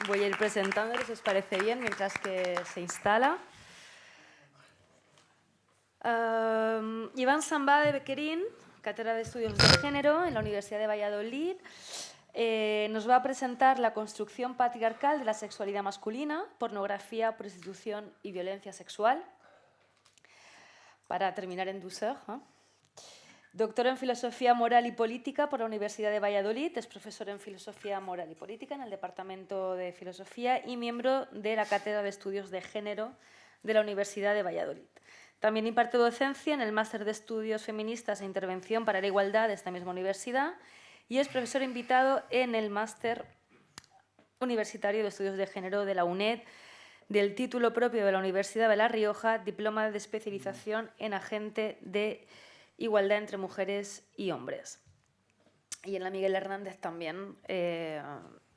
Voy a ir presentándolos, si os parece bien, mientras que se instala. Iván Sambá de Bequerín, Cátedra de Estudios de Género en la Universidad de Valladolid, nos va a presentar la construcción patriarcal de la sexualidad masculina, pornografía, prostitución y violencia sexual. Para terminar en douceur, ¿eh? Doctor en Filosofía Moral y Política por la Universidad de Valladolid, es profesor en Filosofía Moral y Política en el Departamento de Filosofía y miembro de la Cátedra de Estudios de Género de la Universidad de Valladolid. También imparte docencia en el Máster de Estudios Feministas e Intervención para la Igualdad de esta misma universidad y es profesor invitado en el Máster Universitario de Estudios de Género de la UNED, del título propio de la Universidad de La Rioja, Diploma de Especialización en Agente de Igualdad entre Mujeres y Hombres. Y en la Miguel Hernández también,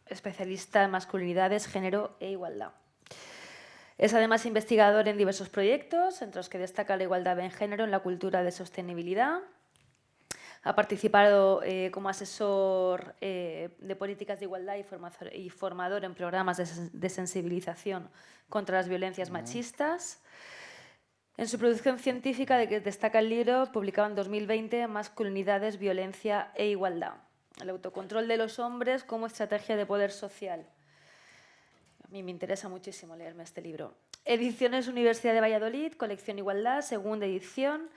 especialista en masculinidades, género e igualdad. Es además investigador en diversos proyectos, entre los que destaca la igualdad en género en la cultura de sostenibilidad. Ha participado como asesor de políticas de igualdad y formador en programas de sensibilización contra las violencias machistas. En su producción científica destaca el libro publicado en 2020, Masculinidades, Violencia e Igualdad. El autocontrol de los hombres como estrategia de poder social. A mí me interesa muchísimo leerme este libro. Ediciones Universidad de Valladolid, colección Igualdad, segunda edición,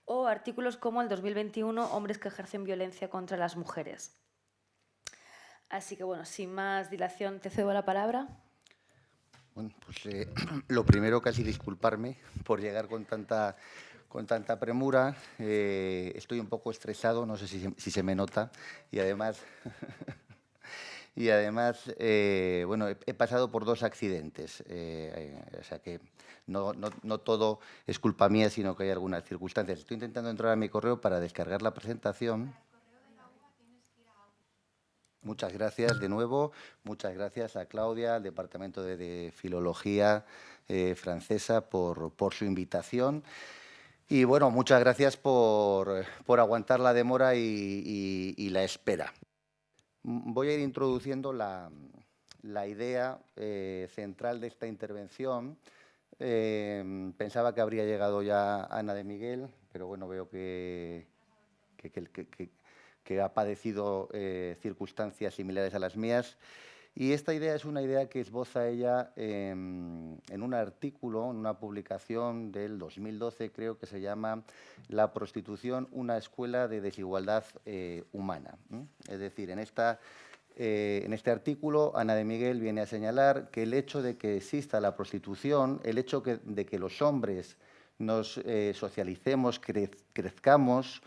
o artículos como el 2021, Hombres que ejercen violencia contra las mujeres. Así que, bueno, sin más dilación, te cedo la palabra. Bueno, pues lo primero, casi disculparme por llegar con tanta premura. Estoy un poco estresado, no sé si se me nota, y además, bueno, he pasado por 2 accidentes, o sea que no todo es culpa mía, sino que hay algunas circunstancias. Estoy intentando entrar a mi correo para descargar la presentación. Muchas gracias de nuevo, muchas gracias a Claudia, al Departamento de Filología francesa por su invitación. Y bueno, muchas gracias por aguantar la demora y la espera. Voy a ir introduciendo la idea central de esta intervención. Pensaba que habría llegado ya Ana de Miguel, pero bueno, veo que ha padecido circunstancias similares a las mías. Y esta idea es una idea que esboza ella en un artículo, en una publicación del 2012, creo que se llama La prostitución, una escuela de desigualdad humana. Es decir, en este artículo, Ana de Miguel viene a señalar que el hecho de que exista la prostitución, el hecho de que los hombres nos socialicemos, crezcamos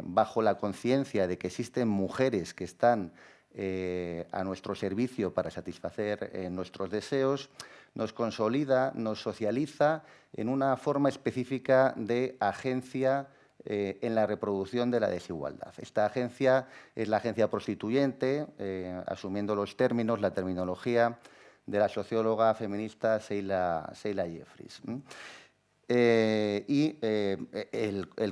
bajo la conciencia de que existen mujeres que están a nuestro servicio para satisfacer nuestros deseos, nos consolida, nos socializa en una forma específica de agencia en la reproducción de la desigualdad. Esta agencia es la agencia prostituyente, asumiendo los términos, la terminología de la socióloga feminista Sheila Jeffries. El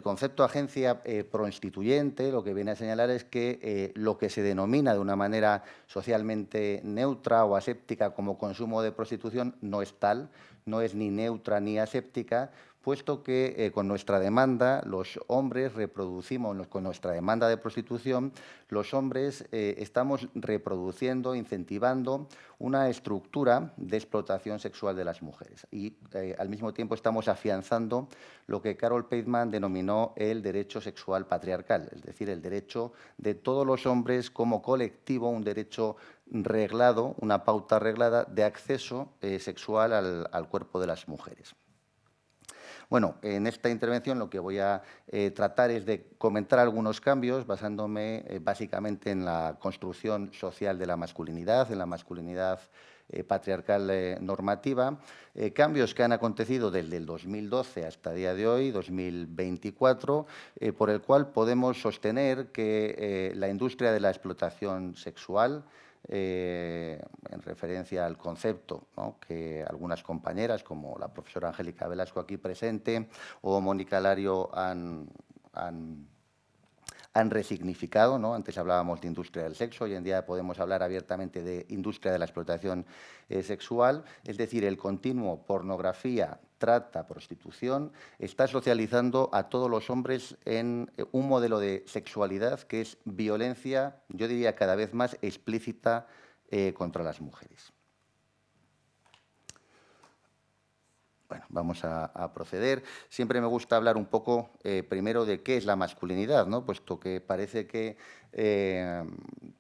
concepto agencia prostituyente lo que viene a señalar es que lo que se denomina de una manera socialmente neutra o aséptica como consumo de prostitución no es tal, no es ni neutra ni aséptica, puesto que con nuestra demanda los hombres reproducimos, con nuestra demanda de prostitución, los hombres estamos reproduciendo, incentivando una estructura de explotación sexual de las mujeres y al mismo tiempo estamos afianzando lo que Carol Pateman denominó el derecho sexual patriarcal, es decir, el derecho de todos los hombres como colectivo, un derecho reglado, una pauta reglada de acceso sexual al cuerpo de las mujeres. Bueno, en esta intervención lo que voy a tratar es de comentar algunos cambios basándome básicamente en la construcción social de la masculinidad, en la masculinidad patriarcal normativa, cambios que han acontecido desde el 2012 hasta el día de hoy, 2024, por el cual podemos sostener que la industria de la explotación sexual, en referencia al concepto, ¿no?, que algunas compañeras, como la profesora Angélica Velasco aquí presente o Mónica Lario han han resignificado, ¿no? Antes hablábamos de industria del sexo, hoy en día podemos hablar abiertamente de industria de la explotación sexual, es decir, el continuo pornografía, trata, prostitución, está socializando a todos los hombres en un modelo de sexualidad que es violencia, yo diría cada vez más explícita contra las mujeres. Bueno, vamos a proceder. Siempre me gusta hablar un poco primero de qué es la masculinidad, ¿no? Puesto que parece que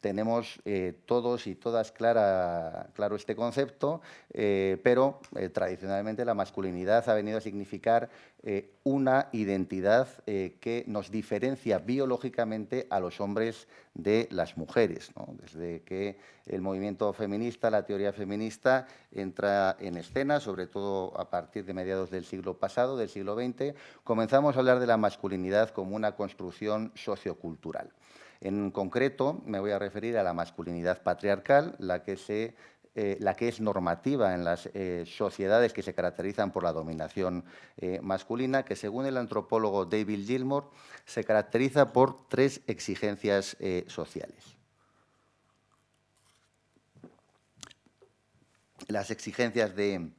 tenemos todos y todas claro este concepto, pero tradicionalmente la masculinidad ha venido a significar una identidad que nos diferencia biológicamente a los hombres de las mujeres, ¿no? Desde que el movimiento feminista, la teoría feminista, entra en escena, sobre todo a partir de mediados del siglo pasado, del siglo XX, comenzamos a hablar de la masculinidad como una construcción sociocultural. En concreto, me voy a referir a la masculinidad patriarcal, la que es normativa en las sociedades que se caracterizan por la dominación masculina, que según el antropólogo David Gilmour se caracteriza por 3 exigencias sociales. Las exigencias de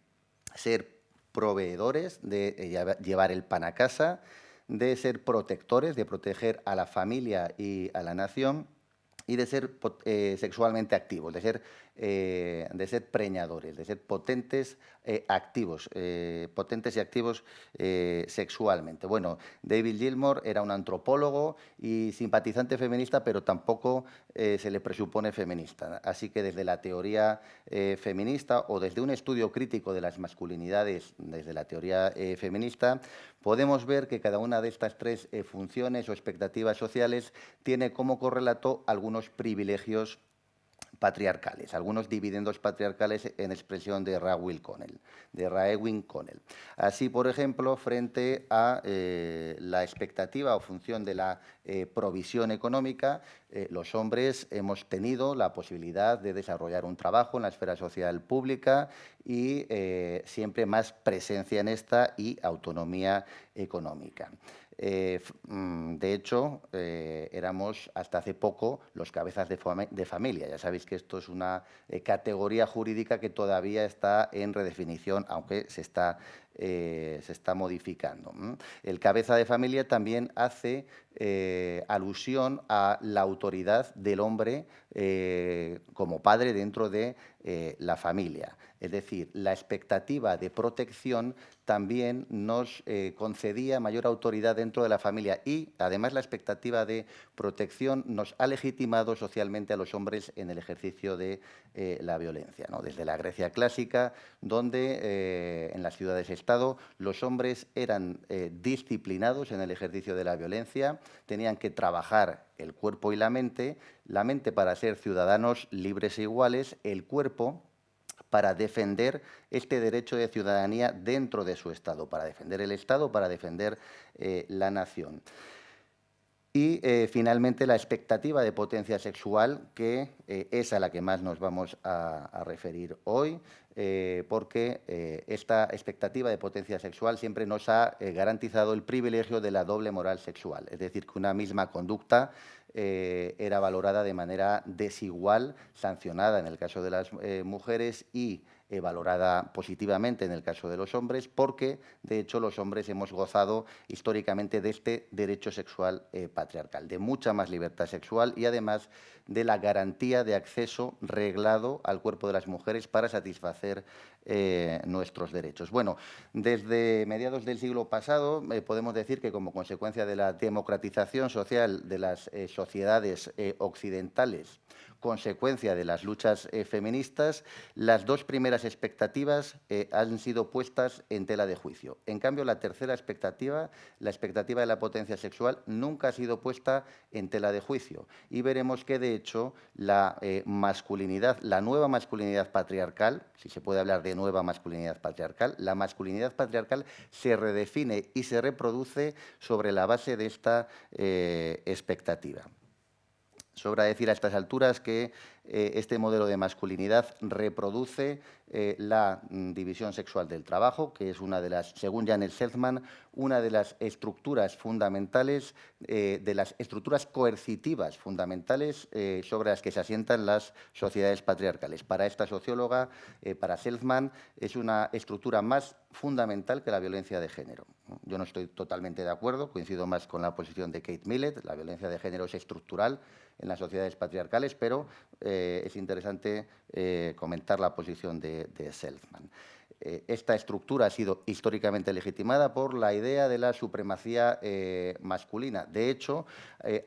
ser proveedores, de llevar el pan a casa, de ser protectores, de proteger a la familia y a la nación, y de ser sexualmente activos, de ser preñadores, de ser potentes, activos, potentes y activos sexualmente. Bueno, David Gilmour era un antropólogo y simpatizante feminista, pero tampoco se le presupone feminista. Así que desde la teoría feminista o desde un estudio crítico de las masculinidades, desde la teoría feminista, podemos ver que cada una de estas 3 funciones o expectativas sociales tiene como correlato algunos privilegios patriarcales, algunos dividendos patriarcales en expresión de Raewyn Connell. Así, por ejemplo, frente a la expectativa o función de la provisión económica, los hombres hemos tenido la posibilidad de desarrollar un trabajo en la esfera social pública y siempre más presencia en esta y autonomía económica. De hecho, éramos hasta hace poco los cabezas de familia. Ya sabéis que esto es una categoría jurídica que todavía está en redefinición, aunque se está modificando. El cabeza de familia también hace alusión a la autoridad del hombre como padre dentro de la familia. Es decir, la expectativa de protección también nos concedía mayor autoridad dentro de la familia y, además, la expectativa de protección nos ha legitimado socialmente a los hombres en el ejercicio de la violencia, ¿no? Desde la Grecia clásica, donde en las ciudades-estado los hombres eran disciplinados en el ejercicio de la violencia, tenían que trabajar el cuerpo y la mente para ser ciudadanos libres e iguales, el cuerpo para defender este derecho de ciudadanía dentro de su Estado, para defender el Estado, para defender la nación. Y, finalmente, la expectativa de potencia sexual, que es a la que más nos vamos a referir hoy, porque esta expectativa de potencia sexual siempre nos ha garantizado el privilegio de la doble moral sexual, es decir, que una misma conducta era valorada de manera desigual, sancionada en el caso de las mujeres y valorada positivamente en el caso de los hombres, porque, de hecho, los hombres hemos gozado históricamente de este derecho sexual patriarcal, de mucha más libertad sexual y, además, de la garantía de acceso reglado al cuerpo de las mujeres para satisfacer nuestros derechos. Bueno, desde mediados del siglo pasado podemos decir que, como consecuencia de la democratización social de las sociedades occidentales, consecuencia de las luchas feministas, las 2 primeras expectativas han sido puestas en tela de juicio. En cambio, la tercera expectativa, la expectativa de la potencia sexual, nunca ha sido puesta en tela de juicio. Y veremos que, de hecho, la masculinidad, la nueva masculinidad patriarcal, si se puede hablar de nueva masculinidad patriarcal, la masculinidad patriarcal se redefine y se reproduce sobre la base de esta expectativa. Sobra decir a estas alturas que este modelo de masculinidad reproduce la división sexual del trabajo, que es una de las, según Janet Seltman, una de las estructuras fundamentales, de las estructuras coercitivas fundamentales sobre las que se asientan las sociedades patriarcales. Para esta socióloga, para Seltman, es una estructura más fundamental que la violencia de género. Yo no estoy totalmente de acuerdo, coincido más con la posición de Kate Millett. La violencia de género es estructural en las sociedades patriarcales, pero es interesante comentar la posición de Seltman. Esta estructura ha sido históricamente legitimada por la idea de la supremacía masculina. De hecho,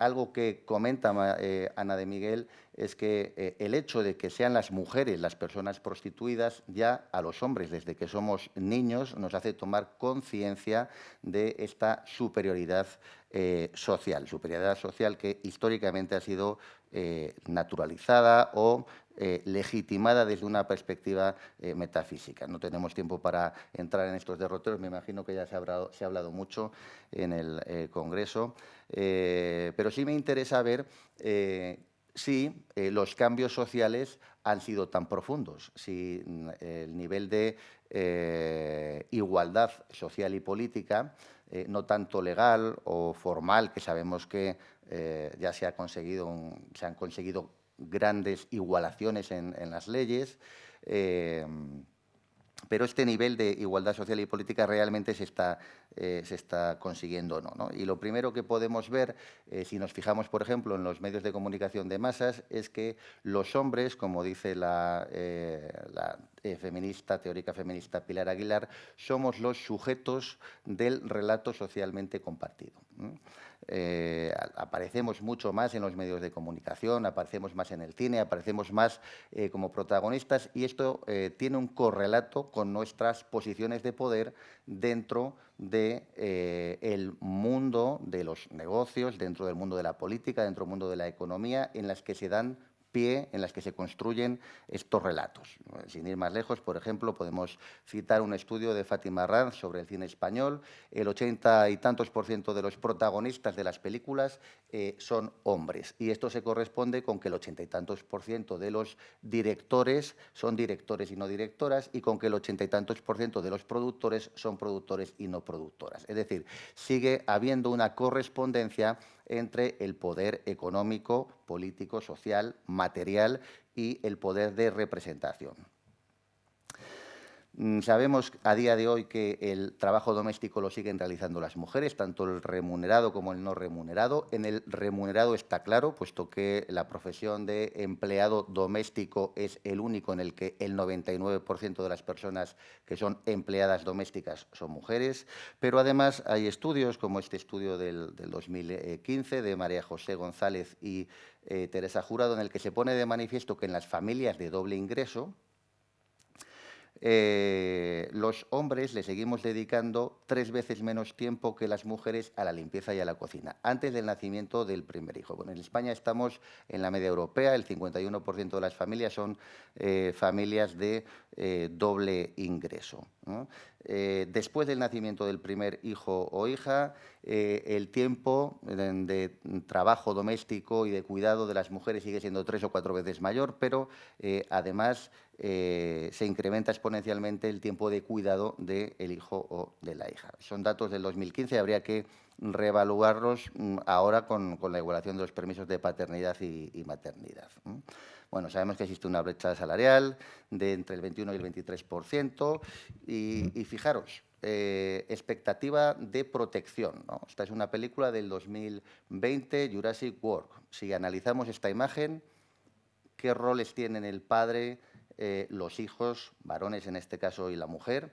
algo que comenta Ana de Miguel es que el hecho de que sean las mujeres las personas prostituidas ya a los hombres, desde que somos niños, nos hace tomar conciencia de esta superioridad social que históricamente ha sido naturalizada o legitimada desde una perspectiva metafísica. No tenemos tiempo para entrar en estos derroteros, me imagino que ya se ha hablado mucho en el Congreso, pero sí me interesa ver si los cambios sociales han sido tan profundos, si el nivel de igualdad social y política, no tanto legal o formal, que sabemos que ya se han conseguido grandes igualaciones en las leyes, pero este nivel de igualdad social y política realmente se está consiguiendo o no, ¿no? Y lo primero que podemos ver, si nos fijamos, por ejemplo, en los medios de comunicación de masas, es que los hombres, como dice la teórica feminista Pilar Aguilar, somos los sujetos del relato socialmente compartido. Aparecemos mucho más en los medios de comunicación, aparecemos más en el cine, aparecemos más como protagonistas, y esto tiene un correlato con nuestras posiciones de poder dentro del mundo de los negocios, dentro del mundo de la política, dentro del mundo de la economía, en las que se dan pie, en las que se construyen estos relatos. Sin ir más lejos, por ejemplo, podemos citar un estudio de Fátima Ranz sobre el cine español. El 80 y tantos % de los protagonistas de las películas son hombres, y esto se corresponde con que el 80 y tantos % de los directores son directores y no directoras, y con que el 80 y tantos % de los productores son productores y no productoras. Es decir, sigue habiendo una correspondencia entre el poder económico, político, social, material y el poder de representación. Sabemos a día de hoy que el trabajo doméstico lo siguen realizando las mujeres, tanto el remunerado como el no remunerado. En el remunerado está claro, puesto que la profesión de empleado doméstico es el único en el que el 99% de las personas que son empleadas domésticas son mujeres, pero además hay estudios, como este estudio del 2015 de María José González y Teresa Jurado, en el que se pone de manifiesto que en las familias de doble ingreso, los hombres le seguimos dedicando 3 veces menos tiempo que las mujeres a la limpieza y a la cocina, antes del nacimiento del primer hijo. Bueno, en España estamos en la media europea, el 51% de las familias son familias de doble ingreso, ¿no? Después del nacimiento del primer hijo o hija, el tiempo de trabajo doméstico y de cuidado de las mujeres sigue siendo 3 o 4 veces mayor, pero además se incrementa exponencialmente el tiempo de cuidado del hijo o de la hija. Son datos del 2015, habría que reevaluarlos ahora con la igualación de los permisos de paternidad y maternidad. Bueno, sabemos que existe una brecha salarial de entre el 21 y el 23%, y fijaros, expectativa de protección, ¿no? Esta es una película del 2020, Jurassic World. Si analizamos esta imagen, ¿qué roles tienen el padre, los hijos, varones en este caso, y la mujer?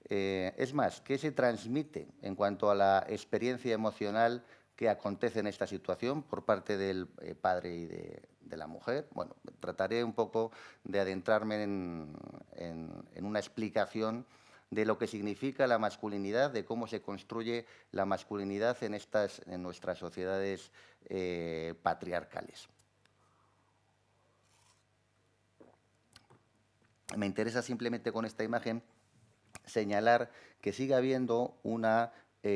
Es más, ¿qué se transmite en cuanto a la experiencia emocional que acontece en esta situación por parte del padre y de la mujer? Bueno, trataré un poco de adentrarme en una explicación de lo que significa la masculinidad, de cómo se construye la masculinidad en nuestras sociedades patriarcales. Me interesa simplemente con esta imagen señalar que sigue habiendo una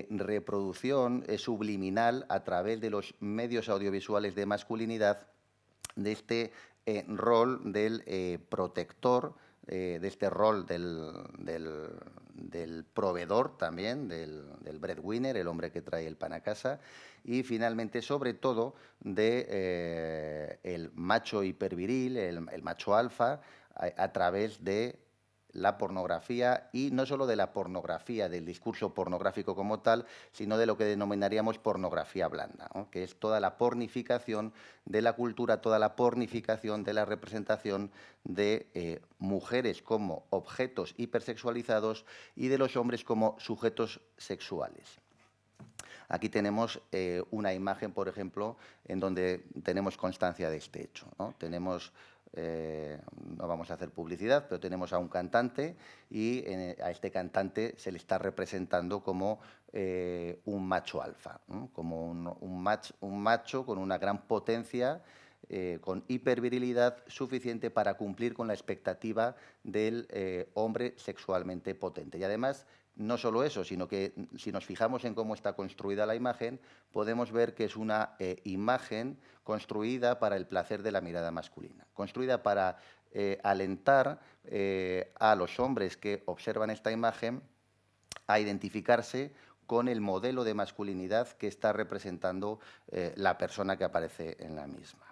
reproducción subliminal a través de los medios audiovisuales de masculinidad de este rol del protector, de este rol del proveedor también, del breadwinner, el hombre que trae el pan a casa, y finalmente, sobre todo, de el macho hiperviril, el macho alfa, a través de la pornografía, y no solo de la pornografía, del discurso pornográfico como tal, sino de lo que denominaríamos pornografía blanda, ¿no? Que es toda la pornificación de la cultura, toda la pornificación de la representación de mujeres como objetos hipersexualizados y de los hombres como sujetos sexuales. Aquí tenemos una imagen, por ejemplo, en donde tenemos constancia de este hecho, ¿no? Tenemos, no vamos a hacer publicidad, pero tenemos a un cantante y a este cantante se le está representando como un macho alfa, ¿no? Como un macho con una gran potencia, con hipervirilidad suficiente para cumplir con la expectativa del hombre sexualmente potente. Y además, no solo eso, sino que si nos fijamos en cómo está construida la imagen, podemos ver que es una imagen construida para el placer de la mirada masculina, construida para alentar a los hombres que observan esta imagen a identificarse con el modelo de masculinidad que está representando la persona que aparece en la misma.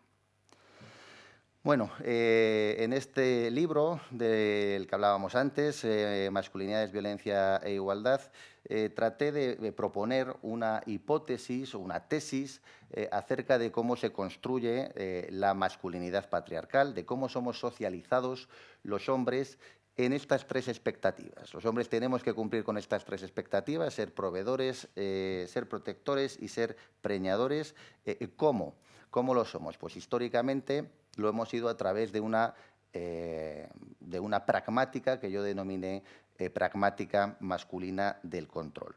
Bueno, en este libro del que hablábamos antes, Masculinidades, Violencia e Igualdad, traté de proponer una hipótesis o una tesis acerca de cómo se construye la masculinidad patriarcal, de cómo somos socializados los hombres en estas tres expectativas. Los hombres tenemos que cumplir con estas tres expectativas: ser proveedores, ser protectores y ser preñadores. ¿Cómo? ¿Cómo lo somos? Pues históricamente lo hemos ido a través de una pragmática que yo denominé pragmática masculina del control.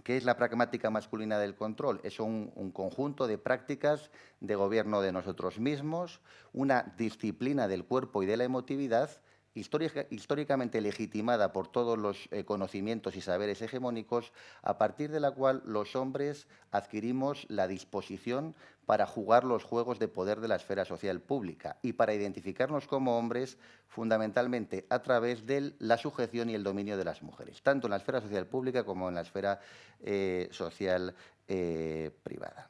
¿Qué es la pragmática masculina del control? Es un conjunto de prácticas de gobierno de nosotros mismos, una disciplina del cuerpo y de la emotividad, históricamente legitimada por todos los conocimientos y saberes hegemónicos, a partir de la cual los hombres adquirimos la disposición para jugar los juegos de poder de la esfera social pública y para identificarnos como hombres fundamentalmente a través de la sujeción y el dominio de las mujeres, tanto en la esfera social pública como en la esfera social privada.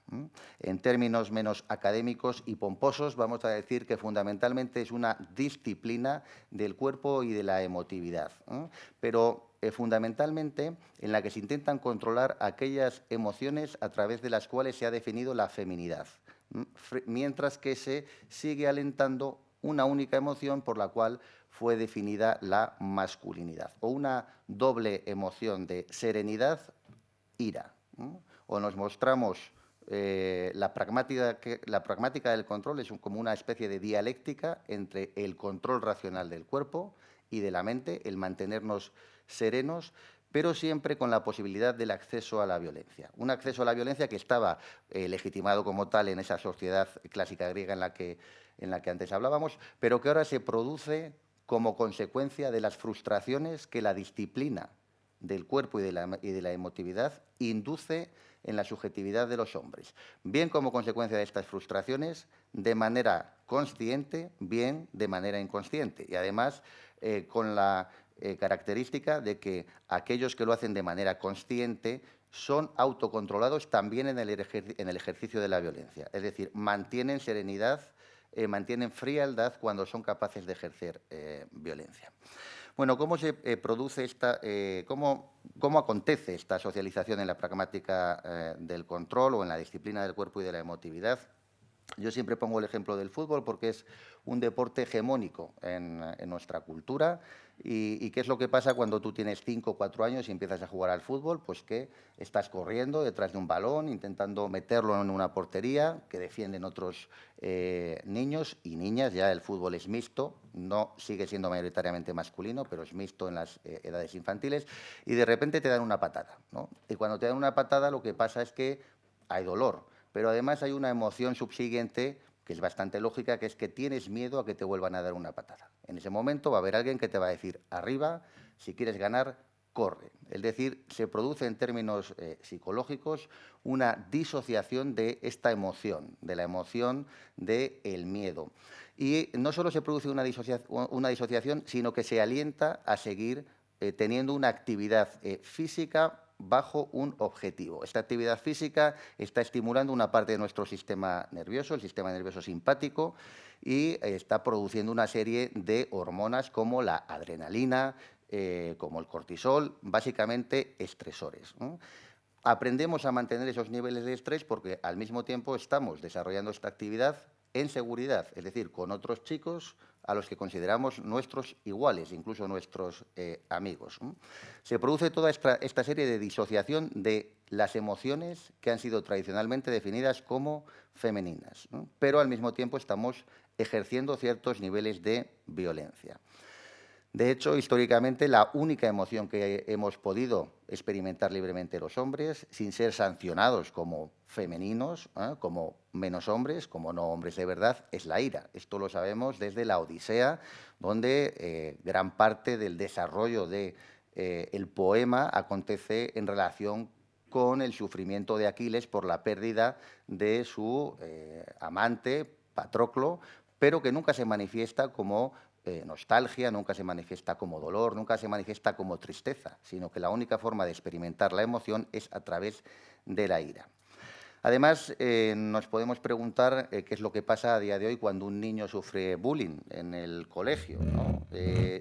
En términos menos académicos y pomposos, vamos a decir que fundamentalmente es una disciplina del cuerpo y de la emotividad, pero fundamentalmente en la que se intentan controlar aquellas emociones a través de las cuales se ha definido la feminidad, mientras que se sigue alentando una única emoción por la cual fue definida la masculinidad, o una doble emoción de serenidad, ira. O nos mostramos la pragmática del control es como una especie de dialéctica entre el control racional del cuerpo y de la mente, el mantenernos serenos, pero siempre con la posibilidad del acceso a la violencia. Un acceso a la violencia que estaba legitimado como tal en esa sociedad clásica griega en la que antes hablábamos, pero que ahora se produce como consecuencia de las frustraciones que la disciplina del cuerpo y de la emotividad induce en la subjetividad de los hombres, bien como consecuencia de estas frustraciones de manera consciente, bien de manera inconsciente, y además con la característica de que aquellos que lo hacen de manera consciente son autocontrolados también en el ejercicio de la violencia, es decir, mantienen serenidad, mantienen frialdad cuando son capaces de ejercer violencia. Bueno, ¿cómo se produce cómo acontece esta socialización en la pragmática del control o en la disciplina del cuerpo y de la emotividad? Yo siempre pongo el ejemplo del fútbol porque es un deporte hegemónico en nuestra cultura. ¿Y qué es lo que pasa cuando tú tienes 5 o 4 años y empiezas a jugar al fútbol? Pues que estás corriendo detrás de un balón, intentando meterlo en una portería que defienden otros niños y niñas. Ya el fútbol es mixto, no sigue siendo mayoritariamente masculino, pero es mixto en las edades infantiles. Y de repente te dan una patada, ¿no? Y cuando te dan una patada lo que pasa es que hay dolor, pero además hay una emoción subsiguiente que es bastante lógica, que es que tienes miedo a que te vuelvan a dar una patada. En ese momento va a haber alguien que te va a decir, arriba, si quieres ganar, corre. Es decir, se produce en términos psicológicos una disociación de esta emoción, de la emoción del miedo. Y no solo se produce una disociación, sino que se alienta a seguir teniendo una actividad física bajo un objetivo. Esta actividad física está estimulando una parte de nuestro sistema nervioso, el sistema nervioso simpático, y está produciendo una serie de hormonas como la adrenalina, como el cortisol, básicamente estresores, ¿no? Aprendemos a mantener esos niveles de estrés porque al mismo tiempo estamos desarrollando esta actividad en seguridad, es decir, con otros chicos a los que consideramos nuestros iguales, incluso nuestros amigos, ¿no? Se produce toda esta serie de disociación de las emociones que han sido tradicionalmente definidas como femeninas, ¿no? Pero al mismo tiempo estamos ejerciendo ciertos niveles de violencia. De hecho, históricamente, la única emoción que hemos podido experimentar libremente los hombres, sin ser sancionados como femeninos, como menos hombres, como no hombres de verdad, es la ira. Esto lo sabemos desde la Odisea, donde gran parte del desarrollo del poema acontece en relación con el sufrimiento de Aquiles por la pérdida de su amante, Patroclo, pero que nunca se manifiesta como nostalgia, nunca se manifiesta como dolor, nunca se manifiesta como tristeza, sino que la única forma de experimentar la emoción es a través de la ira. Además, nos podemos preguntar qué es lo que pasa a día de hoy cuando un niño sufre bullying en el colegio, ¿no?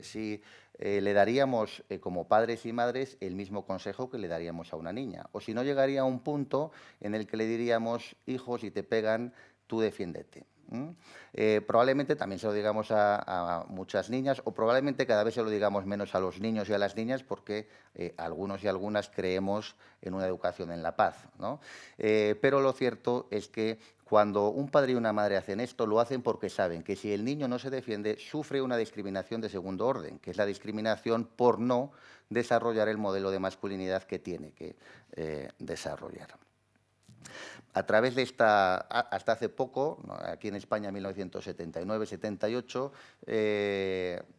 Si le daríamos, como padres y madres, el mismo consejo que le daríamos a una niña, o si no llegaría a un punto en el que le diríamos, hijo, si te pegan, tú defiéndete. Probablemente también se lo digamos a muchas niñas, o probablemente cada vez se lo digamos menos a los niños y a las niñas, porque algunos y algunas creemos en una educación en la paz, ¿no? Pero lo cierto es que cuando un padre y una madre hacen esto, lo hacen porque saben que si el niño no se defiende, sufre una discriminación de segundo orden, que es la discriminación por no desarrollar el modelo de masculinidad que tiene que desarrollar. A través de hasta hace poco, ¿no?, aquí en España, en 1979-78,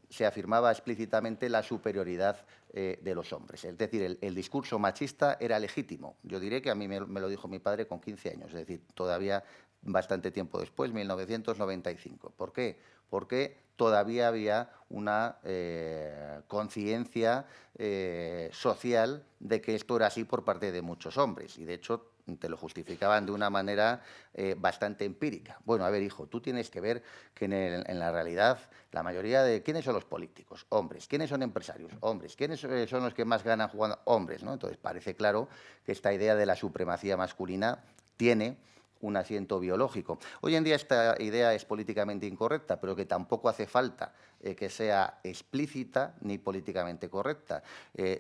se afirmaba explícitamente la superioridad de los hombres. Es decir, el discurso machista era legítimo. Yo diré que a mí me lo dijo mi padre con 15 años, es decir, todavía bastante tiempo después, 1995. ¿Por qué? Porque todavía había una conciencia social de que esto era así por parte de muchos hombres, y de hecho te lo justificaban de una manera bastante empírica. Bueno, a ver, hijo, tú tienes que ver que en la realidad la mayoría de... ¿Quiénes son los políticos? Hombres. ¿Quiénes son empresarios? Hombres. ¿Quiénes son los que más ganan jugando? Hombres, ¿no? Entonces parece claro que esta idea de la supremacía masculina tiene un asiento biológico. Hoy en día esta idea es políticamente incorrecta, pero que tampoco hace falta que sea explícita ni políticamente correcta.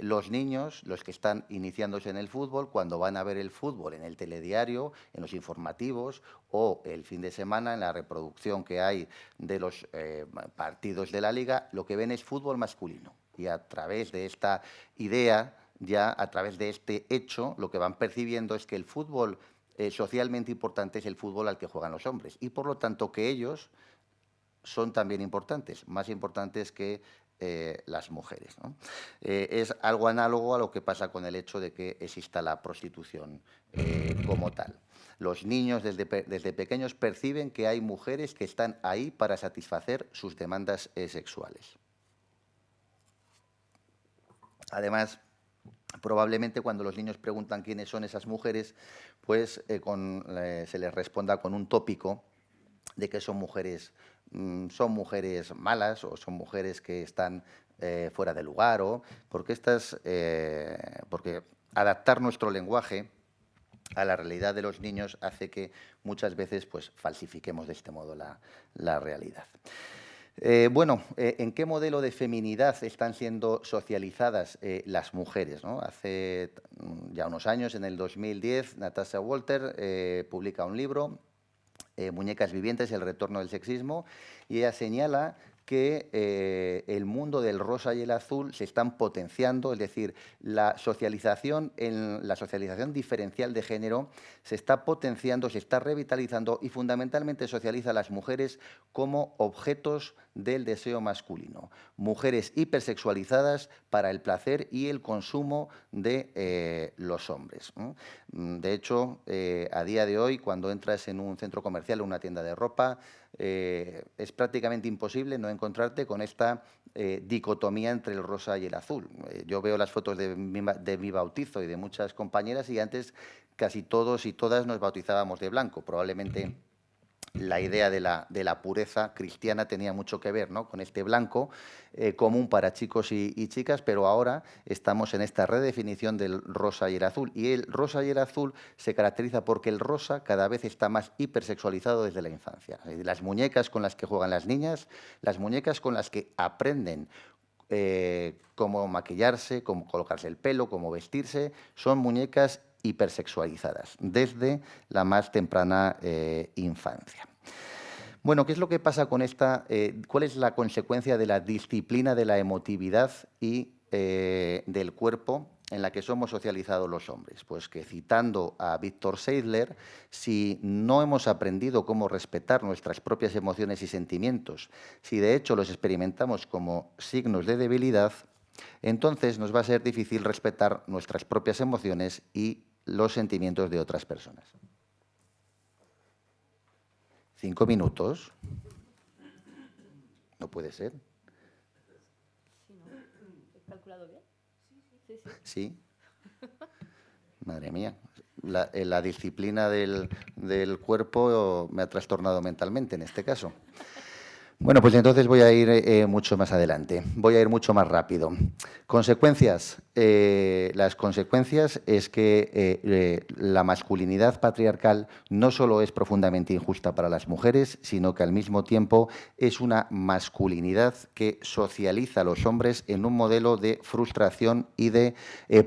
Los niños, los que están iniciándose en el fútbol, cuando van a ver el fútbol en el telediario, en los informativos o el fin de semana en la reproducción que hay de los partidos de la Liga, lo que ven es fútbol masculino. Y a través de esta idea, ya a través de este hecho, lo que van percibiendo es que el fútbol socialmente importante es el fútbol al que juegan los hombres, y por lo tanto que ellos son también importantes, más importantes que las mujeres, ¿no? Es algo análogo a lo que pasa con el hecho de que exista la prostitución como tal. Los niños desde pequeños perciben que hay mujeres que están ahí para satisfacer sus demandas sexuales. Además, probablemente cuando los niños preguntan quiénes son esas mujeres, pues se les responda con un tópico de que son mujeres malas, o son mujeres que están fuera de lugar, porque adaptar nuestro lenguaje a la realidad de los niños hace que muchas veces pues falsifiquemos de este modo la realidad. Bueno, ¿en qué modelo de feminidad están siendo socializadas las mujeres, ¿no? Hace ya unos años, en el 2010, Natasha Walter publica un libro, Muñecas vivientes, el retorno del sexismo, y ella señala que el mundo del rosa y el azul se están potenciando, es decir, la socialización diferencial de género se está potenciando, se está revitalizando, y fundamentalmente socializa a las mujeres como objetos del deseo masculino. Mujeres hipersexualizadas para el placer y el consumo de los hombres. De hecho, a día de hoy, cuando entras en un centro comercial o una tienda de ropa, es prácticamente imposible no encontrarte con esta dicotomía entre el rosa y el azul. Yo veo las fotos de mi bautizo y de muchas compañeras y antes casi todos y todas nos bautizábamos de blanco. Probablemente la idea de la pureza cristiana tenía mucho que ver, ¿no?, con este blanco común para chicos y chicas, pero ahora estamos en esta redefinición del rosa y el azul. Y el rosa y el azul se caracteriza porque el rosa cada vez está más hipersexualizado desde la infancia. Las muñecas con las que juegan las niñas, las muñecas con las que aprenden cómo maquillarse, cómo colocarse el pelo, cómo vestirse, son muñecas hipersexualizadas desde la más temprana infancia. Bueno, ¿qué es lo que pasa con esta? ¿Cuál es la consecuencia de la disciplina de la emotividad y del cuerpo en la que somos socializados los hombres? Pues que, citando a Víctor Seidler, si no hemos aprendido cómo respetar nuestras propias emociones y sentimientos, si de hecho los experimentamos como signos de debilidad, entonces nos va a ser difícil respetar nuestras propias emociones y los sentimientos de otras personas. 5 minutos. No puede ser. Sí, ¿no? ¿He calculado bien? Sí. Madre mía. La disciplina del cuerpo me ha trastornado mentalmente en este caso. Bueno, pues entonces voy a ir mucho más adelante, voy a ir mucho más rápido. Consecuencias. Las consecuencias es que la masculinidad patriarcal no solo es profundamente injusta para las mujeres, sino que al mismo tiempo es una masculinidad que socializa a los hombres en un modelo de frustración y de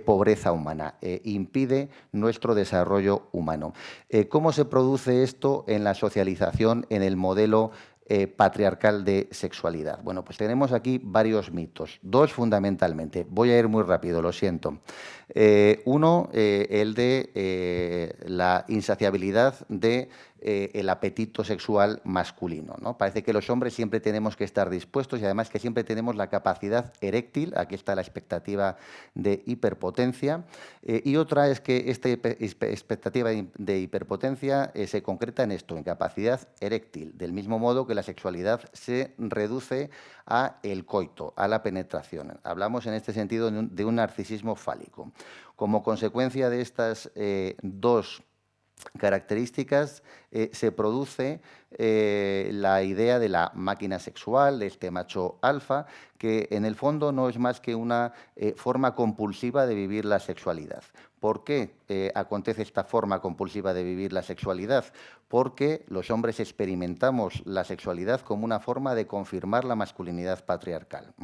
pobreza humana, impide nuestro desarrollo humano. ¿Cómo se produce esto en la socialización, en el modelo patriarcal de sexualidad? Bueno, pues tenemos aquí varios mitos, 2 fundamentalmente. Voy a ir muy rápido, lo siento. Uno, el de la insaciabilidad de el apetito sexual masculino, ¿no? Parece que los hombres siempre tenemos que estar dispuestos y además que siempre tenemos la capacidad eréctil, aquí está la expectativa de hiperpotencia, y otra es que esta expectativa de hiperpotencia se concreta en esto, en capacidad eréctil, del mismo modo que la sexualidad se reduce a el coito, a la penetración. Hablamos en este sentido de un narcisismo fálico. Como consecuencia de estas 2 características se produce la idea de la máquina sexual, de este macho alfa, que en el fondo no es más que una forma compulsiva de vivir la sexualidad. ¿Por qué acontece esta forma compulsiva de vivir la sexualidad? Porque los hombres experimentamos la sexualidad como una forma de confirmar la masculinidad patriarcal.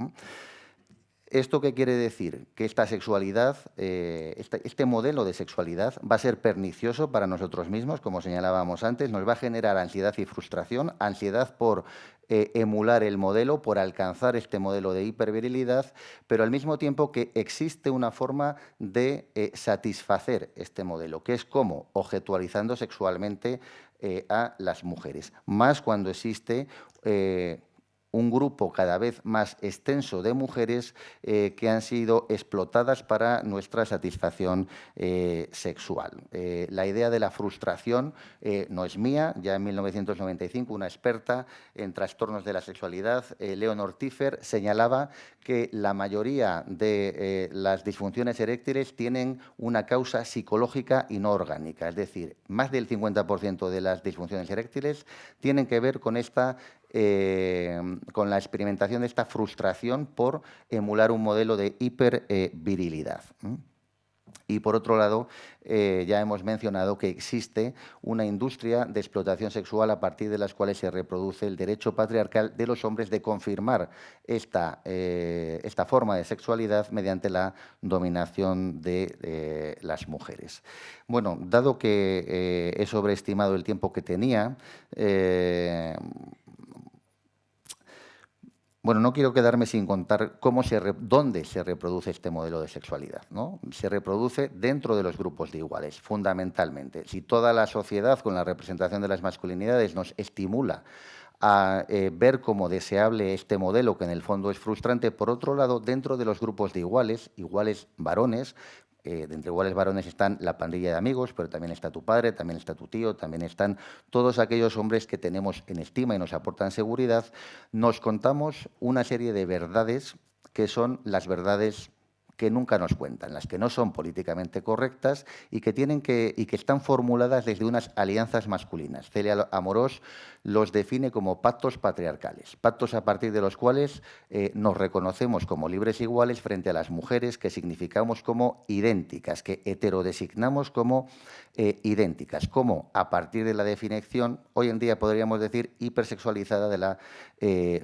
¿Esto qué quiere decir? Que esta sexualidad, este modelo de sexualidad va a ser pernicioso para nosotros mismos, como señalábamos antes, nos va a generar ansiedad y frustración, ansiedad por emular el modelo, por alcanzar este modelo de hipervirilidad, pero al mismo tiempo que existe una forma de satisfacer este modelo, que es como objetualizando sexualmente a las mujeres, más cuando existe un grupo cada vez más extenso de mujeres que han sido explotadas para nuestra satisfacción sexual. La idea de la frustración no es mía. Ya en 1995 una experta en trastornos de la sexualidad, Leonor Tiefer, señalaba que la mayoría de las disfunciones eréctiles tienen una causa psicológica y no orgánica. Es decir, más del 50% de las disfunciones eréctiles tienen que ver con con la experimentación de esta frustración por emular un modelo de hipervirilidad. Y por otro lado, ya hemos mencionado que existe una industria de explotación sexual a partir de las cuales se reproduce el derecho patriarcal de los hombres de confirmar esta forma de sexualidad mediante la dominación de las mujeres. Bueno, dado que he sobreestimado el tiempo que tenía, bueno, no quiero quedarme sin contar dónde se reproduce este modelo de sexualidad, ¿no? Se reproduce dentro de los grupos de iguales, fundamentalmente. Si toda la sociedad, con la representación de las masculinidades, nos estimula a ver como deseable este modelo, que en el fondo es frustrante. Por otro lado, dentro de los grupos de iguales varones, de entre iguales varones están la pandilla de amigos, pero también está tu padre, también está tu tío, también están todos aquellos hombres que tenemos en estima y nos aportan seguridad. Nos contamos una serie de verdades que son las verdades que nunca nos cuentan, las que no son políticamente correctas y que están formuladas desde unas alianzas masculinas. Celia Amorós los define como pactos patriarcales, pactos a partir de los cuales nos reconocemos como libres e iguales frente a las mujeres, que significamos como idénticas, que heterodesignamos como idénticas, como a partir de la definición, hoy en día podríamos decir, hipersexualizada de la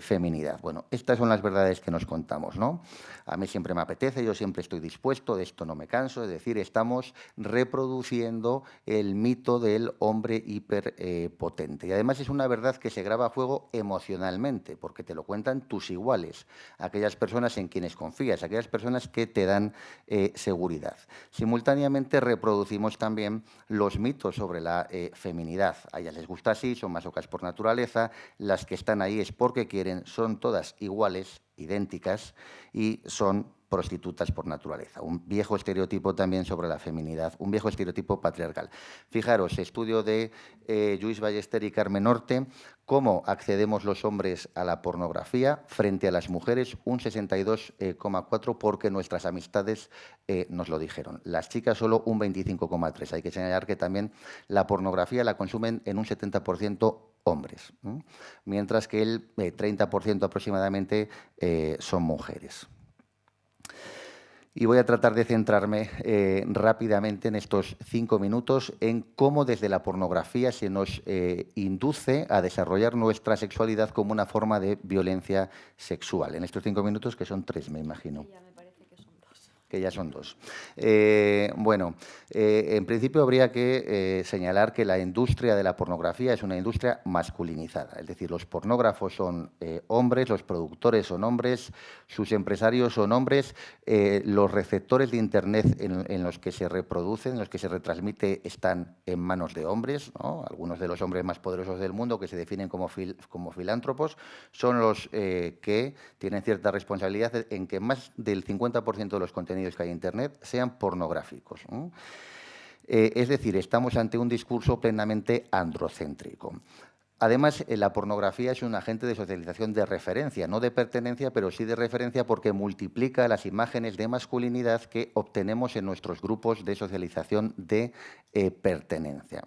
feminidad. Bueno, estas son las verdades que nos contamos, ¿no? A mí siempre me apetece, yo siempre estoy dispuesto, de esto no me canso, es decir, estamos reproduciendo el mito del hombre hiperpotente. Y además es una verdad que se graba a fuego emocionalmente, porque te lo cuentan tus iguales, aquellas personas en quienes confías, aquellas personas que te dan seguridad. Simultáneamente reproducimos también los mitos sobre la feminidad. A ellas les gusta así, son masocas por naturaleza, las que están ahí es porque quieren, son todas iguales, idénticas, y son prostitutas por naturaleza. Un viejo estereotipo también sobre la feminidad, un viejo estereotipo patriarcal. Fijaros, estudio de Lluís Ballester y Carmen Orte, cómo accedemos los hombres a la pornografía frente a las mujeres, un 62,4 porque nuestras amistades nos lo dijeron. Las chicas solo un 25,3. Hay que señalar que también la pornografía la consumen en un 70% hombres, ¿no? Mientras que el 30% aproximadamente son mujeres. Y voy a tratar de centrarme rápidamente en estos 5 minutos en cómo desde la pornografía se nos induce a desarrollar nuestra sexualidad como una forma de violencia sexual. En estos 5 minutos, que son 3, me imagino. Que ya son 2. Bueno, en principio habría que señalar que la industria de la pornografía es una industria masculinizada, es decir, los pornógrafos son hombres, los productores son hombres, sus empresarios son hombres, los receptores de Internet en los que se reproducen, en los que se retransmite, están en manos de hombres, ¿no? Algunos de los hombres más poderosos del mundo, que se definen como filántropos, son los que tienen cierta responsabilidad en que más del 50% de los contenidos que hay en Internet sean pornográficos, ¿no? Es decir, estamos ante un discurso plenamente androcéntrico. Además, la pornografía es un agente de socialización de referencia, no de pertenencia, pero sí de referencia porque multiplica las imágenes de masculinidad que obtenemos en nuestros grupos de socialización de pertenencia.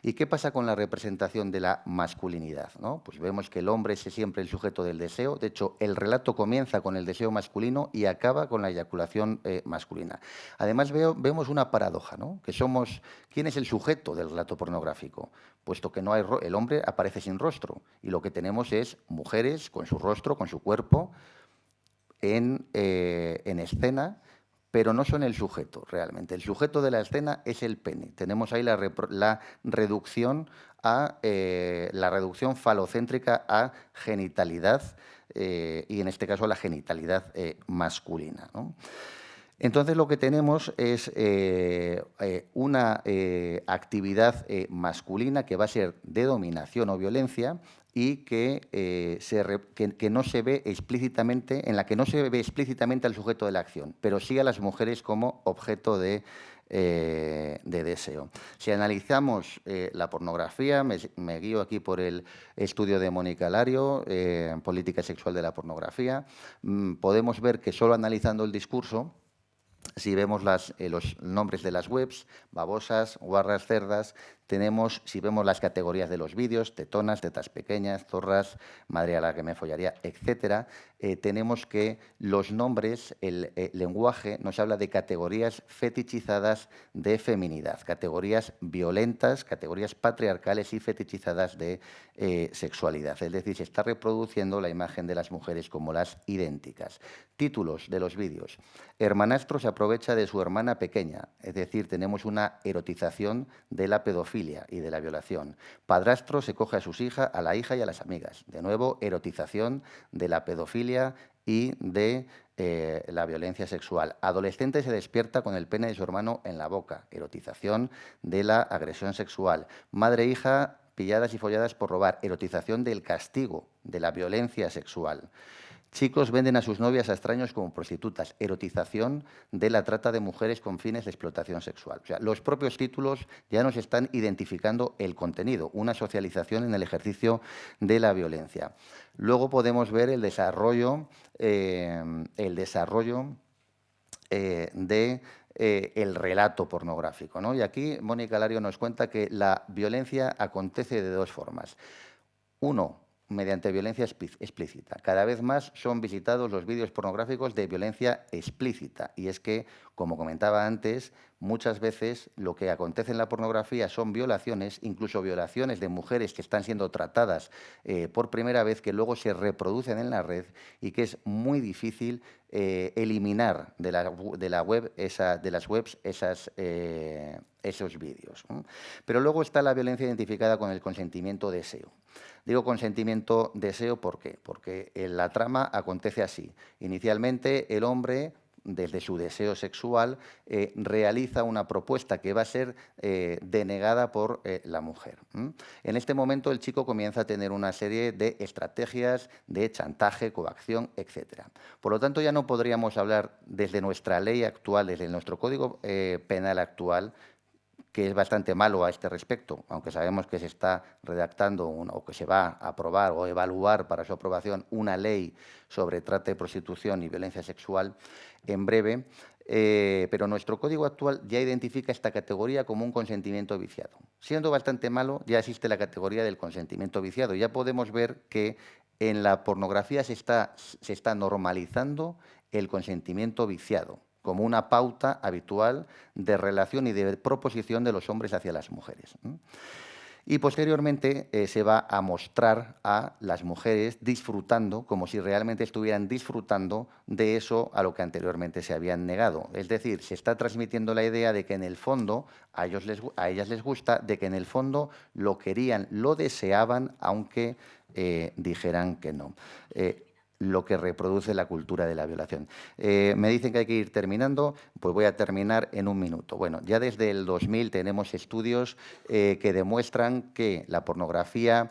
¿Y qué pasa con la representación de la masculinidad, ¿no? Pues vemos que el hombre es siempre el sujeto del deseo. De hecho, el relato comienza con el deseo masculino y acaba con la eyaculación masculina. Además, vemos una paradoja, ¿no? Que somos, ¿quién es el sujeto del relato pornográfico? Puesto que no hay el hombre aparece sin rostro y lo que tenemos es mujeres con su rostro, con su cuerpo en escena, pero no son el sujeto realmente. El sujeto de la escena es el pene. Tenemos ahí la reducción falocéntrica a genitalidad y en este caso la genitalidad masculina, ¿no? Entonces, lo que tenemos es una actividad masculina que va a ser de dominación o violencia y que no se ve explícitamente, en la que no se ve explícitamente al sujeto de la acción, pero sí a las mujeres como objeto de deseo. Si analizamos la pornografía, me guío aquí por el estudio de Mónica Lario, Política Sexual de la Pornografía, podemos ver que solo analizando el discurso, si vemos los nombres de las webs, babosas, guarras, cerdas, si vemos las categorías de los vídeos, tetonas, tetas pequeñas, zorras, madre a la que me follaría, etcétera, tenemos que los nombres, el lenguaje nos habla de categorías fetichizadas de feminidad, categorías violentas, categorías patriarcales y fetichizadas de sexualidad. Es decir, se está reproduciendo la imagen de las mujeres como las idénticas. Títulos de los vídeos. Hermanastro se aprovecha de su hermana pequeña, es decir, tenemos una erotización de la pedofilia y de la violación. Padrastro se coge a la hija y a las amigas. De nuevo, erotización de la pedofilia y de la violencia sexual. Adolescente se despierta con el pene de su hermano en la boca. Erotización de la agresión sexual. Madre e hija pilladas y folladas por robar, erotización del castigo, de la violencia sexual. Chicos venden a sus novias a extraños como prostitutas, erotización de la trata de mujeres con fines de explotación sexual. O sea, los propios títulos ya nos están identificando el contenido, una socialización en el ejercicio de la violencia. Luego podemos ver el desarrollo el relato pornográfico, ¿no? Y aquí Mónica Lario nos cuenta que la violencia acontece de dos formas. Uno, mediante violencia explícita. Cada vez más son visitados los vídeos pornográficos de violencia explícita. Y es que, como comentaba antes, muchas veces lo que acontece en la pornografía son violaciones, incluso violaciones de mujeres que están siendo tratadas por primera vez, que luego se reproducen en la red y que es muy difícil eliminar de las webs esos vídeos, ¿no? Pero luego está la violencia identificada con el consentimiento-deseo. Digo consentimiento-deseo, ¿por qué? Porque la trama acontece así. Inicialmente, el hombre, desde su deseo sexual, realiza una propuesta que va a ser denegada por la mujer. En este momento, el chico comienza a tener una serie de estrategias de chantaje, coacción, etc. Por lo tanto, ya no podríamos hablar desde nuestra ley actual, desde nuestro Código Penal actual, que es bastante malo a este respecto, aunque sabemos que se está redactando o que se va a aprobar o evaluar para su aprobación una ley sobre trata de prostitución y violencia sexual en breve, pero nuestro código actual ya identifica esta categoría como un consentimiento viciado. Siendo bastante malo, ya existe la categoría del consentimiento viciado. Ya podemos ver que en la pornografía se está normalizando el consentimiento viciado como una pauta habitual de relación y de proposición de los hombres hacia las mujeres. Y posteriormente se va a mostrar a las mujeres disfrutando, como si realmente estuvieran disfrutando de eso a lo que anteriormente se habían negado. Es decir, se está transmitiendo la idea de que en el fondo a ellas les gusta, de que en el fondo lo querían, lo deseaban, aunque dijeran que no. Lo que reproduce la cultura de la violación. Me dicen que hay que ir terminando, pues voy a terminar en un minuto. Bueno, ya desde el 2000 tenemos estudios que demuestran que la pornografía,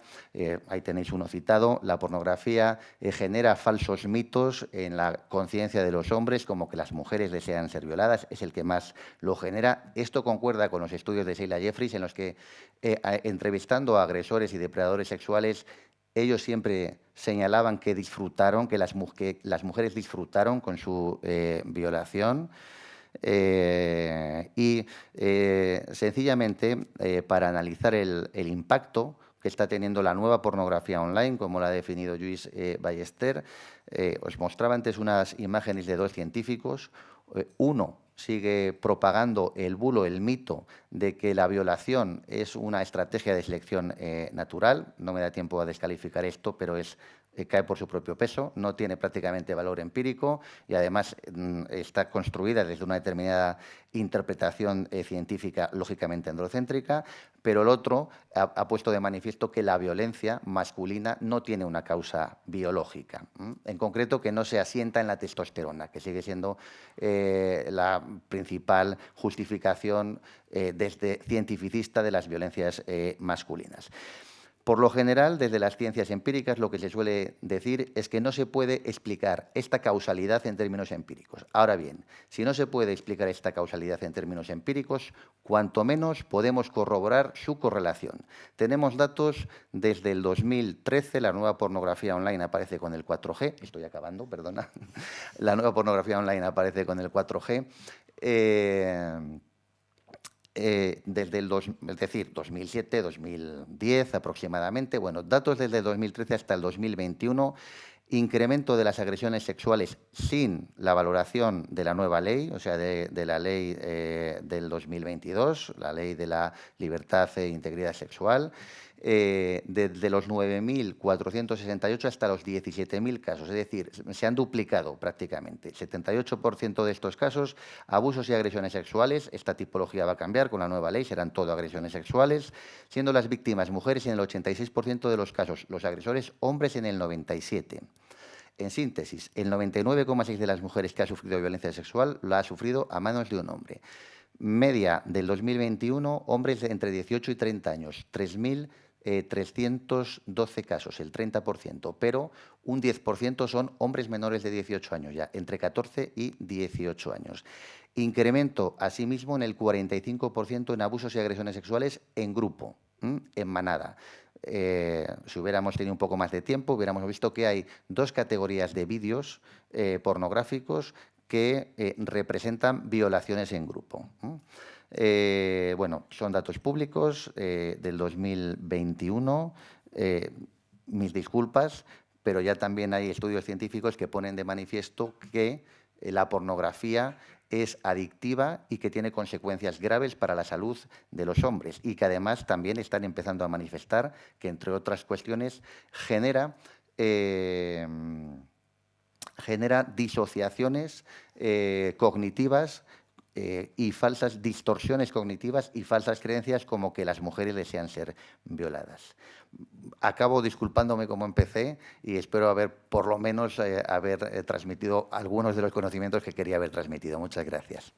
ahí tenéis uno citado, la pornografía genera falsos mitos en la conciencia de los hombres, como que las mujeres desean ser violadas, es el que más lo genera. Esto concuerda con los estudios de Sheila Jeffries, en los que, entrevistando a agresores y depredadores sexuales, ellos siempre señalaban que disfrutaron, que las mujeres disfrutaron con su violación sencillamente para analizar el impacto que está teniendo la nueva pornografía online, como la ha definido Lluís Ballester. Os mostraba antes unas imágenes de dos científicos. Uno sigue propagando el bulo, el mito de que la violación es una estrategia de selección natural. No me da tiempo a descalificar esto, pero cae por su propio peso, no tiene prácticamente valor empírico y además está construida desde una determinada interpretación científica lógicamente androcéntrica, pero el otro ha puesto de manifiesto que la violencia masculina no tiene una causa biológica, en concreto que no se asienta en la testosterona, que sigue siendo la principal justificación desde cientificista de las violencias masculinas. Por lo general, desde las ciencias empíricas, lo que se suele decir es que no se puede explicar esta causalidad en términos empíricos. Ahora bien, si no se puede explicar esta causalidad en términos empíricos, cuanto menos podemos corroborar su correlación. Tenemos datos desde el 2013, la nueva pornografía online aparece con el 4G, estoy acabando, perdona, la nueva pornografía online aparece con el 4G, desde el 2007, 2010 aproximadamente, bueno, datos desde el 2013 hasta el 2021, incremento de las agresiones sexuales sin la valoración de la nueva ley, o sea, de la ley del 2022, la ley de la libertad e integridad sexual, desde los 9.468 hasta los 17.000 casos, es decir, se han duplicado prácticamente. 78% de estos casos, abusos y agresiones sexuales, esta tipología va a cambiar con la nueva ley, serán todo agresiones sexuales, siendo las víctimas mujeres en el 86% de los casos, los agresores hombres en el 97%. En síntesis, el 99,6% de las mujeres que ha sufrido violencia sexual la ha sufrido a manos de un hombre. Media del 2021, hombres de entre 18 y 30 años, 3.000 312 casos, el 30%, pero un 10% son hombres menores de 18 años ya, entre 14 y 18 años. Incremento, asimismo, en el 45% en abusos y agresiones sexuales en grupo, en manada. Si hubiéramos tenido un poco más de tiempo, hubiéramos visto que hay dos categorías de vídeos pornográficos que representan violaciones en grupo. Bueno, son datos públicos del 2021. Mis disculpas, pero ya también hay estudios científicos que ponen de manifiesto que la pornografía es adictiva y que tiene consecuencias graves para la salud de los hombres y que además también están empezando a manifestar que, entre otras cuestiones, genera disociaciones cognitivas y falsas distorsiones cognitivas y falsas creencias como que las mujeres desean ser violadas. Acabo disculpándome como empecé y espero haber, por lo menos, haber transmitido algunos de los conocimientos que quería haber transmitido. Muchas gracias.